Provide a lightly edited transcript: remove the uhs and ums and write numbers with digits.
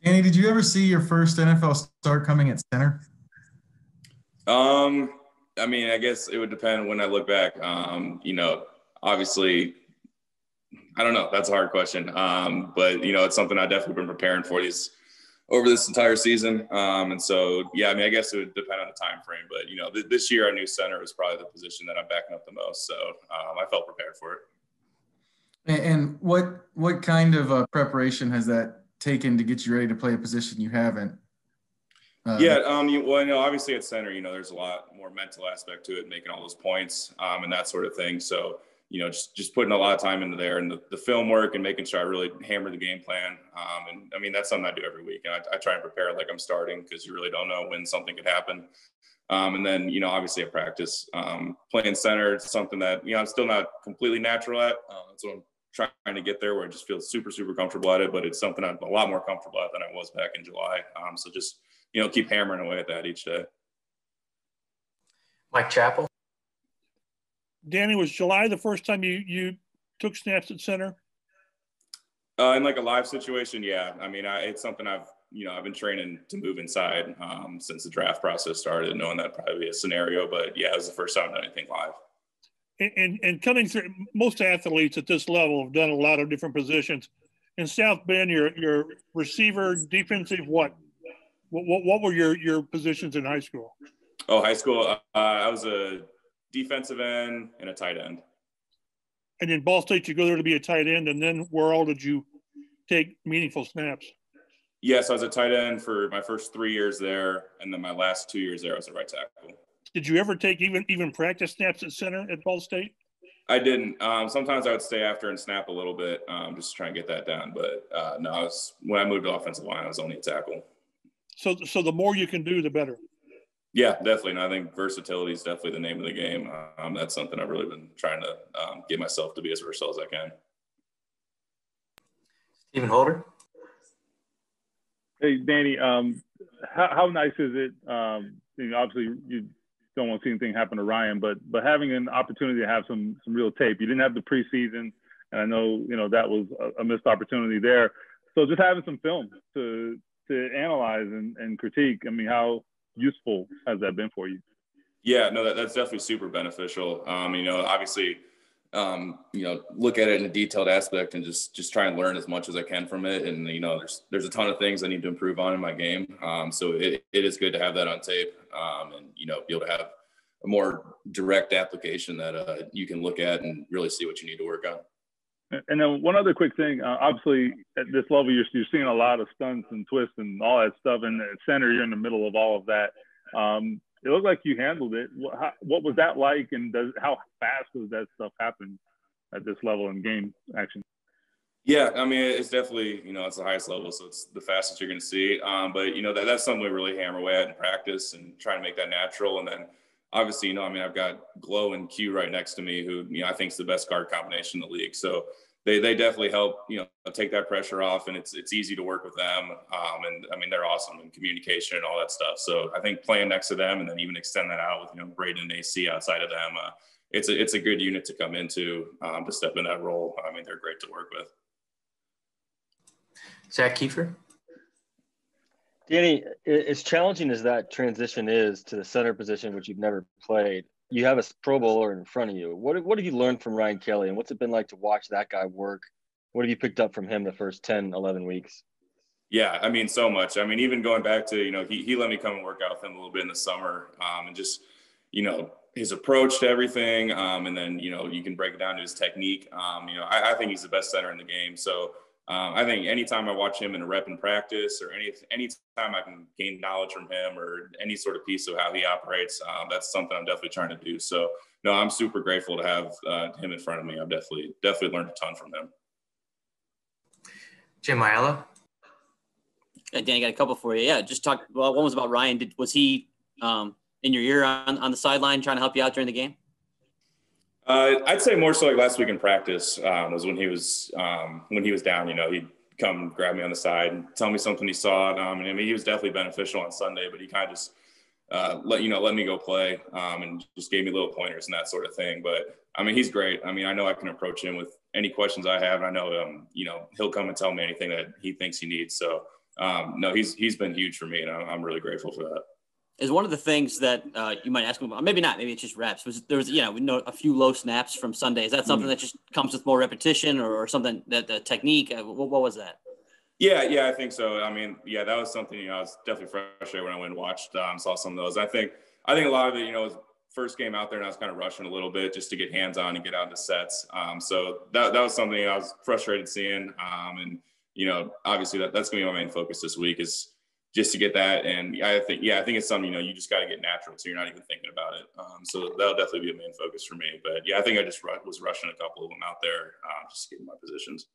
Danny, did you ever see your first NFL start coming at center? Um, I mean, I guess it would depend when I look back. Obviously, I don't know. That's a hard question. But it's something I've definitely been preparing for these over this entire season. And so, yeah, I mean, I guess it would depend on the time frame. But this year I knew center was probably the position that I'm backing up the most. So I felt prepared for it. And what kind of preparation has that taken to get you ready to play a position you haven't? Yeah, obviously at center, there's a lot more mental aspect to it, making all those points and that sort of thing. So, just putting a lot of time into there and the film work and making sure I really hammer the game plan. And I mean, that's something I do every week. And I try and prepare like I'm starting because you really don't know when something could happen. And then, obviously at practice, playing center, it's something that, I'm still not completely natural at. That's what I'm trying to get there, where I just feel super, super comfortable at it. But it's something I'm a lot more comfortable at than I was back in July. So just, keep hammering away at that each day. Mike Chappell. Danny, was July the first time you took snaps at center? In like a live situation, yeah. I mean, it's something I've been training to move inside since the draft process started, knowing that probably be a scenario. But yeah, it was the first time I've done anything live. And coming through, most athletes at this level have done a lot of different positions. In South Bend, your receiver, defensive, what were your positions in high school? Oh, high school, I was a defensive end and a tight end. And in Ball State, you go there to be a tight end, and then where all did you take meaningful snaps? Yes, I was a tight end for my first 3 years there, and then my last 2 years there I was a right tackle. Did you ever take even practice snaps at center at Ball State? I didn't. Sometimes I would stay after and snap a little bit just to try and get that down. But no, when I moved to offensive line, I was only a tackle. So the more you can do, the better. Yeah, definitely. And I think versatility is definitely the name of the game. That's something I've really been trying to get myself to be as versatile as I can. Stephen Holder. Hey, Danny, how nice is it? Obviously, you don't want to see anything happen to Ryan, but having an opportunity to have some real tape. You didn't have the preseason, and I know that was a missed opportunity there. So just having some film to analyze and critique. I mean, how useful has that been for you? Yeah, no, that's definitely super beneficial. Obviously, look at it in a detailed aspect and just try and learn as much as I can from it. And, there's a ton of things I need to improve on in my game. So it is good to have that on tape and, be able to have a more direct application that you can look at and really see what you need to work on. And then one other quick thing, obviously at this level, you're seeing a lot of stunts and twists and all that stuff. And at center, you're in the middle of all of that. It looked like you handled it. What was that like? And how fast does that stuff happen at this level in game action? Yeah, I mean, it's definitely, it's the highest level, so it's the fastest you're going to see. But, that's something we really hammer away at in practice and try to make that natural. And then obviously, I've got Glowinski right next to me, who, I think is the best guard combination in the league. So they definitely help, take that pressure off, and it's easy to work with them. And I mean, they're awesome in communication and all that stuff. So I think playing next to them and then even extend that out with, Braden and AC outside of them, it's a good unit to come into to step in that role. I mean, they're great to work with. Zach Kiefer. Danny, as challenging as that transition is to the center position, which you've never played, you have a Pro Bowler in front of you. What have you learned from Ryan Kelly, and what's it been like to watch that guy work? What have you picked up from him the first 10, 11 weeks? Yeah, I mean, so much. I mean, even going back to, he let me come and work out with him a little bit in the summer and just, his approach to everything. And then, you can break it down to his technique. I think he's the best center in the game. So I think anytime I watch him in a rep in practice or anytime I can gain knowledge from him or any sort of piece of how he operates, that's something I'm definitely trying to do. So, no, I'm super grateful to have him in front of me. I've definitely learned a ton from him. Jim Ayala. Danny, got a couple for you. Yeah, just talk. Well, one was about Ryan. Was he in your ear on the sideline trying to help you out during the game? I'd say more so like last week in practice was when he was down. He'd come grab me on the side and tell me something he saw. And I mean, he was definitely beneficial on Sunday, but he kind of just let me go play and just gave me little pointers and that sort of thing. But I mean, he's great. I mean, I know I can approach him with any questions I have. And I know he'll come and tell me anything that he thinks he needs. So no, he's been huge for me, and I'm really grateful for that. Is one of the things that you might ask him about, maybe not, maybe it's just reps. There was, we know a few low snaps from Sunday. Is that something that just comes with more repetition, or something that the technique? What was that? Yeah, I think so. I mean, yeah, that was something, I was definitely frustrated when I went and watched, saw some of those. I think a lot of it, was first game out there, and I was kind of rushing a little bit just to get hands on and get out into sets. So that was something I was frustrated seeing. And, obviously that's going to be my main focus this week, is just to get that. And I think it's something, you just got to get natural, so you're not even thinking about it. So that'll definitely be a main focus for me. But yeah, I think I just was rushing a couple of them out there, just to get in my positions.